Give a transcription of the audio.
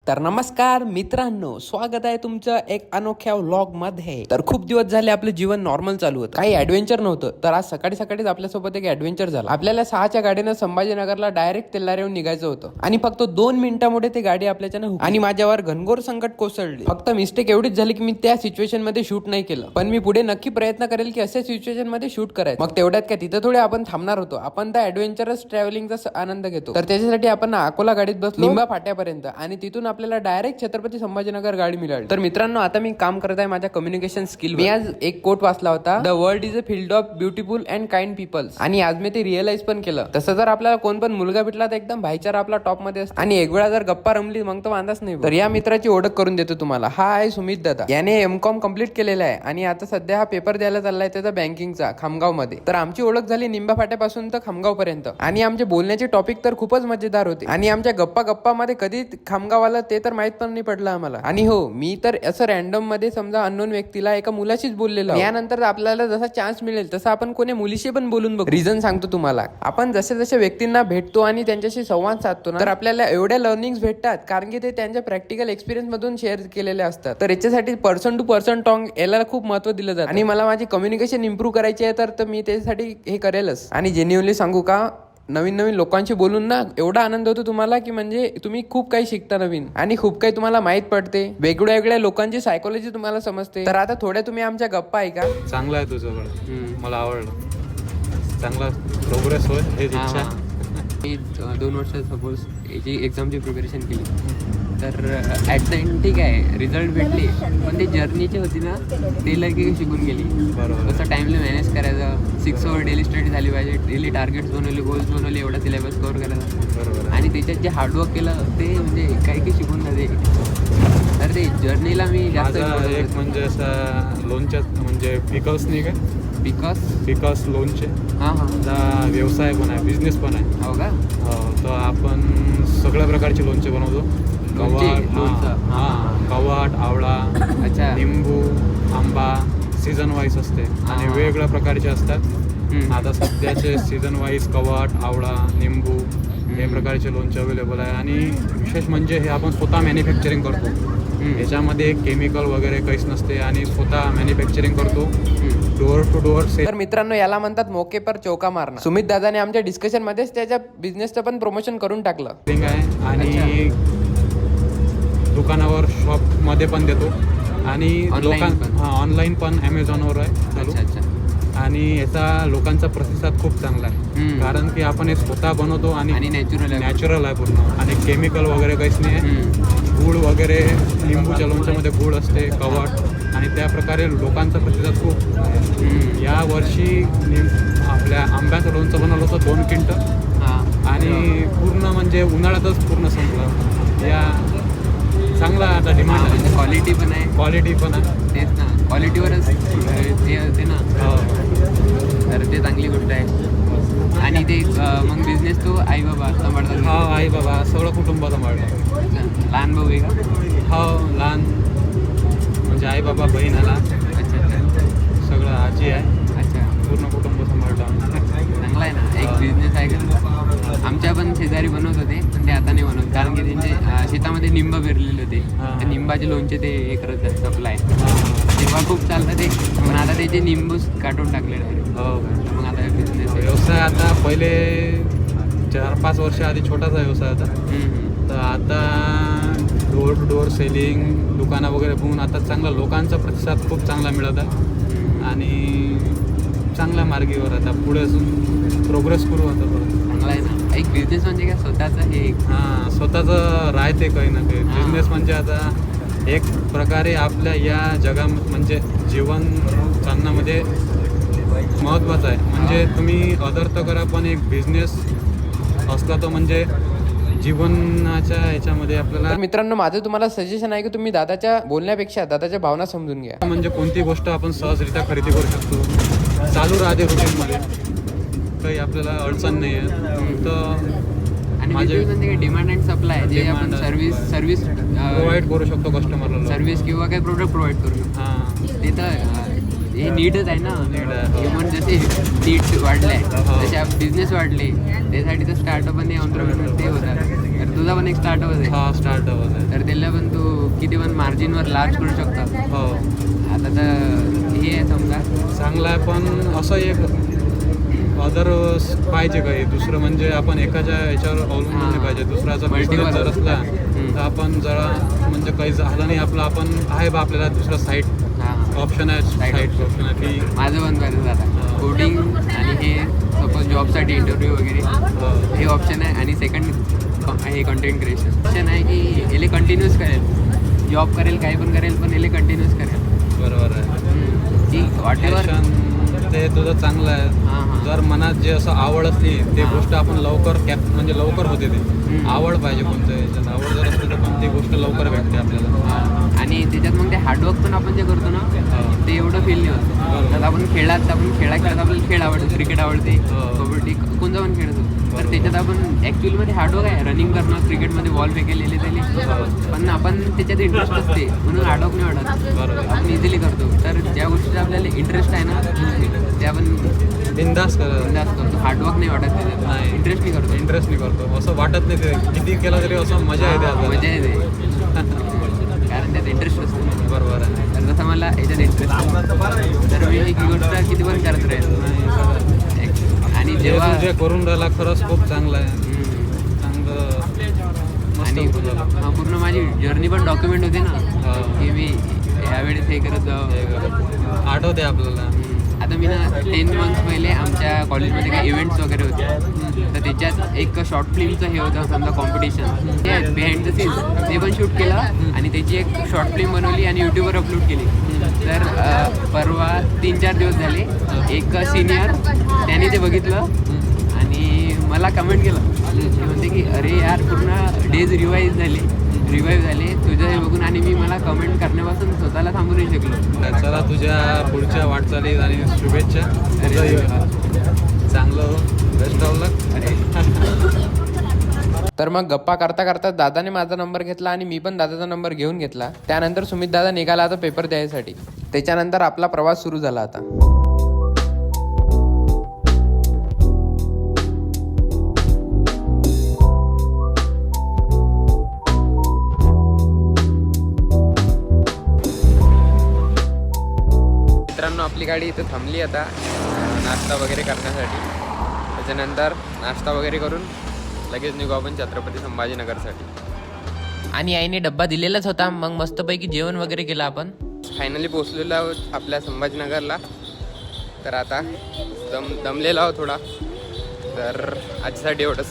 तर नमस्कार मित्रांनो, स्वागत आहे तुमचं एक अनोख्या व्लॉग मध्ये. तर खूप दिवस झाले आपलं जीवन नॉर्मल चालू होतं, काही ऍडव्हेंचर नव्हतं. तर आज सकाळी सकाळीच आपल्यासोबत एक ऍडव्हेंचर झाला. आपल्याला 6च्या गाडीनं संभाजीनगरला डायरेक्ट तेल्लारेहून निघायचं होतं आणि फक्त 2 मिनिटांमुळे ती गाडी आपल्याच्यानं आणि माझ्यावर घनघोर संकट कोसळले. फक्त मिस्टेक एवढीच झाली की मी त्या सिच्युएशन मध्ये शूट नाही केलं, पण मी पुढे नक्की प्रयत्न करेल की अशा सिच्युएशन मध्ये शूट करायचं. मग तेवढ्यात काय तिथं थोडे आपण थांबणार होतो. आपण त्या ऍडव्हेंचरस ट्रॅव्हलिंगचा आनंद घेतो. तर त्याच्यासाठी आपण अकोला गाडीत बसलो निंबा फाट्यापर्यंत आणि तिथून आपल्याला डायरेक्ट छत्रपती संभाजीनगर गाडी मिळाली. तर मित्रांनो, आता मी काम करत आहे माझ्या कम्युनिकेशन स्किल. मी आज एक कोट वाचला होता, the world is a field of beautiful and kind peoples, आणि आज मी ते रिअलाइज पण केलं. तसं जर आपल्याला कोण पण मुलगा भेटला तर एकदम भाईचारा आपला टॉप मध्ये असतो आणि एक वेळा जर गप्पा रमली मग तो वांदाच नाही. तर या मित्राची ओळख करून देतो तुम्हाला. हा आहे सुमित दादा. याने एमकॉम कम्प्लीट केलेला आहे आणि आता सध्या हा पेपर द्यायला चाललाय त्याचा बँकिंगचा खामगाव मध्ये. तर आमची ओळख झाली निंबा फाट्यापासून तर खामगाव पर्यंत आणि आमचे बोलण्याचे टॉपिक तर खूपच मजेदार होते आणि आमच्या गप्पा मध्ये कधी खामगाव आला ते तर माहित पण नाही पडलं आम्हाला. आणि हो, मी तर असं रॅन्डम मध्ये समजा अननोन व्यक्तीला एका मुलाशीच बोललेलो. यानंतर आपल्याला जसा चान्स मिळेल तसं आपण कोणी मुलीशी पण बोलून बघू. रिझन सांगतो तुम्हाला. आपण जसे जसे व्यक्तींना भेटतो आणि त्यांच्याशी संवाद साधतो ना, तर आपल्याला एवढ्या लर्निंग्स भेटतात कारण की ते त्यांच्या प्रॅक्टिकल एक्सपिरियन्स मधून शेअर केलेले असतात. तर याच्यासाठी पर्सन टू पर्सन टॉक याला खूप महत्व दिलं जातं आणि मला माझी कम्युनिकेशन इम्प्रूव्ह करायची आहे तर मी त्याच्यासाठी हे करेलच. आणि जेन्युअनली सांगू का, नवीन नवीन लोकांशी बोलून ना एवढा आनंद होतो तुम्हाला की म्हणजे तुम्ही खूप काही शिकता नवीन आणि खूप काही तुम्हाला माहित पडते. वेगळ्या वेगळ्या लोकांची सायकोलॉजी तुम्हाला समजते. तर आता थोड्या तुम्ही आमच्या गप्पा ऐका. चांगला आहे तुझं, मला आवडलं. चांगला प्रोग्रेस होय हेच इच्छा. मी 2 वर्ष सपोज याची एक्झामची प्रिपरेशन केली तर ॲट द एंड ठीक आहे रिझल्ट भेटले, पण ते जर्नीची होती ना ते लगे शिकून गेली. बरोबर. कसं टाइमली मॅनेज करायचं, 6 आवर डेली स्टडी झाली पाहिजे, डेली टार्गेट्स बनवले, गोल्स बनवले, एवढा सिलेबस कव्हर करायचा. बरोबर. आणि त्याच्यात जे हार्डवर्क केलं ते म्हणजे काही शिकून जाते. तर ते जर्नीला मी जास्त एक म्हणजे असा लोनच्या म्हणजे पिकल्स नाही का, पिकल्स लोनचे आता व्यवसाय पण आहे, बिझनेस पण आहे. हो का? तर आपण सगळ्या प्रकारचे लोणचे बनवतो. कवाट, आवळा, अच्छा, लिंबू, आंबा सीझन वाईज असते आणि वेगवेगळ्या प्रकारचे असतात. आता सध्याचे सीझन वाईज कवाट, आवळा, लिंबू हे प्रकारचे लोणचे अवेलेबल आहे आणि विशेष म्हणजे हे आपण स्वतः मॅन्युफॅक्चरिंग करतो. याच्यामध्ये केमिकल वगैरे काहीच नसते आणि स्वतः मॅन्युफॅक्चरिंग करतो, डोअर टू डोअर सेल. तर मित्रांनो, याला म्हणतात मोके पर चौका मारणं. सुमित दादाने आमच्या डिस्कशन मध्येच त्याच्या बिझनेसचं पण प्रमोशन करून टाकलं आहे आणि दुकानावर शॉप मध्ये पण देतो आणि ऑनलाईन पण अमेझॉनवर आहे चालू. आणि याचा लोकांचा प्रतिसाद खूप चांगला आहे कारण की आपण हे स्वतः बनवतो आणि नॅचरल आहे पूर्ण आणि केमिकल वगैरे काहीच नाही आहे. गूळ वगैरे लिंबूच्या लोणच्यामध्ये गूळ असते, कवट, आणि त्या प्रकारे लोकांचा प्रतिसाद खूप. या वर्षी आपल्या आंब्याचं लोणचं बनवलं होतं 2 क्विंटल आणि पूर्ण म्हणजे उन्हाळ्यातच पूर्ण संपलं. या चांगला आता डिमांड आहे, क्वालिटी पण आहे. तेच ना, क्वालिटीवरच ते ना. तर ते चांगली गोष्ट आहे. आणि ते मग बिझनेस तो आई बाबा सांभाळतात? हा, आई बाबा सगळं कुटुंब सांभाळतात. लहान भाऊ आहे का? हो, लहान म्हणजे आई बाबा, बहीण आला. अच्छा, सगळं आजी आहे. अच्छा, पूर्ण कुटुंब सांभाळतो. चांगला आहे ना, एक बिझनेस आहे का? आमच्या पण शेजारी बनवत होते पण ते आता नाही बनवत कारण की त्यांचे शेतामध्ये निंब पेरलेले होते. ते निंबाचे लोणचे ते हे करत सप्लाय तेव्हा खूप चालतं ते, पण आता त्याचे निंबूच काढून टाकलेले आहे. मग आता बिझनेस व्यवसाय आता पहिले 4-5 वर्ष आधी छोटासा व्यवसाय होता. तर आता डोअर टू डोअर सेलिंग, दुकानं वगैरे बघून आता चांगला लोकांचा प्रतिसाद खूप चांगला मिळत आहे आणि चांगल्या मार्गीवर आता पुढे असून प्रोग्रेस करू. आता चांगला आहे ना. एक बिझनेस म्हणजे काय स्वतःचं हे स्वतःचं राहते काही ना काही. बिझनेस म्हणजे आता एक प्रकारे आपल्या या जगामध्ये म्हणजे जीवन चालण्यामध्ये महत्त्वाचं आहे. म्हणजे तुम्ही अदर तर करा पण एक बिझनेस असला तर म्हणजे जीवनाच्या ह्याच्यामध्ये आपल्याला. मित्रांनो, माझं तुम्हाला सजेशन आहे की तुम्ही दादाच्या बोलण्यापेक्षा दादाच्या भावना समजून घ्या. म्हणजे कोणती गोष्ट आपण सहजरित्या खरेदी करू शकतो, चालू राहते रुटीनमध्ये, काही आपल्याला अडचण नाही आहे. तर आणि माझे डिमांड अँड सप्लाय जे आपण सर्व्हिस प्रोव्हाइड करू शकतो कस्टमरला, सर्व्हिस किंवा काही प्रोडक्ट प्रोव्हाइड करू शकतो. ते तर हे नीडच आहे ना. ह्युमन जसे नीड्स वाढले तसे बिझनेस वाढले, त्यासाठी तर स्टार्टअप आणि एंटरप्रेन्योर ते होतात. तर तुझा पण एक स्टार्टअप आहे. स्टार्टअप आहे. तर त्याला किती पण मार्जिनवर लार्ज करू शकता. हो आता तर हे आहे समजा चांगलं आहे, पण असं एक अदर पाहिजे काही दुसरं, म्हणजे आपण एकाच्या याच्यावर अवलंबून नाही पाहिजे. दुसऱ्याचा बिझनेस जर असला तर आपण जरा म्हणजे काही झालं नाही आपलं, आपण आहे बा आपल्याला दुसरा साईट ऑप्शन आहे, साईट ऑप्शन आहे की माझं पण करायचं आता कोडिंग आणि हे सपोज जॉबसाठी इंटरव्ह्यू वगैरे हे ऑप्शन आहे. आणि सेकंड हे कंटेंट क्रिएशन ऑप्शन आहे की याला कंटिन्यूस करेल, जॉब करेल काही पण करेल पण याला कंटिन्यूस करेल. बरोबर आहे की वॉटेवर ते तुझं चांगलं आहे. जर मनात जे असं आवड असते ते गोष्ट आपण लवकर म्हणजे लवकर होते. ते आवड पाहिजे कोणत्या याच्यात, आवड जर असते तर पण ती गोष्ट लवकर भेटते आपल्याला. आणि त्याच्यात मग ते हार्डवर्क पण आपण जे करतो ना ते एवढं फील नाही होतं. तर आपण खेळत आपल्याला खेळ आवडतो, क्रिकेट आवडते, कबड्डी कोणता पण खेळतो. तर त्याच्यात आपण ॲक्च्युअलीमध्ये हार्डवर्क आहे, रनिंग करणं, क्रिकेटमध्ये बॉल फेकेलेले त्याला, पण आपण त्याच्यात इंटरेस्ट असते म्हणून हार्डवर्क नाही वाटत, आपण इझिली करतो. तर ज्या गोष्टीत आपल्याला इंटरेस्ट आहे ना ते आपण बिंदास करतो, हार्डवर्क नाही वाटत त्याच्यात, नाही इंटरेस्ट नाही करतो. असं वाटत नाही. ते किती केलं तरी असं मजा येते आपल्याला. मजा येते कारण त्यात इंटरेस्ट असतो. बरोबर आहे. तर तसं मला याच्यात इंटरेस्ट आहे, तर मी ही गोष्ट किती पण करत राहील. आणि जेव्हा जे करून राहिला खरंच खूप चांगलं आहे, चांगलं आणि पूर्ण माझी जर्नी पण डॉक्युमेंट होती ना की मी यावेळेस हे करत जाऊ. आठवते आपल्याला. आता मी ना 10 months पहिले आमच्या कॉलेजमध्ये काही इव्हेंट्स वगैरे होते, तर त्याच्यात एक शॉर्ट फिल्मचं हे होतं समजा कॉम्पिटिशन, ते बिहाइंड द सीन्स ते पण शूट केलं आणि त्याची एक शॉर्ट फिल्म बनवली आणि यूट्यूबवर अपलोड केली. तर परवा 3-4 दिवस झाले एक सिनियर त्याने ते बघितलं आणि मला कमेंट केलं, ते म्हणते की अरे यार पूर्ण डेज रिवाईव्ह झाले तुझं हे बघून, आणि मी मला कमेंट करण्यापासून स्वतःला थांबू नाही शकलो. चला तुझ्या पुढच्या वाटचालीत आणि शुभेच्छा. चांगलं बेस्ट ऑफ लक. अरे तर मग गप्पा करता करता दादाने माझा नंबर घेतला आणि मी पण दादाचा नंबर घेऊन घेतला. त्यानंतर सुमित दादा निघाला आता पेपर द्यायसाठी. त्याच्यानंतर आपला प्रवास सुरू झाला आता. मित्रांनो आपली गाडी इथं थांबली आता नाश्ता वगैरे करण्यासाठी. त्याच्यानंतर नाश्ता वगैरे करून लगेच निघू आपण छत्रपती संभाजीनगरसाठी. आणि आईने डब्बा दिलेलाच होता. मग मस्तपैकी जेवण वगैरे केलं आपण. फायनली पोचलेलो आहोत आपल्या संभाजीनगरला. तर आता दमलेलो आहोत थोडा. तर आजसाठी एवढंच.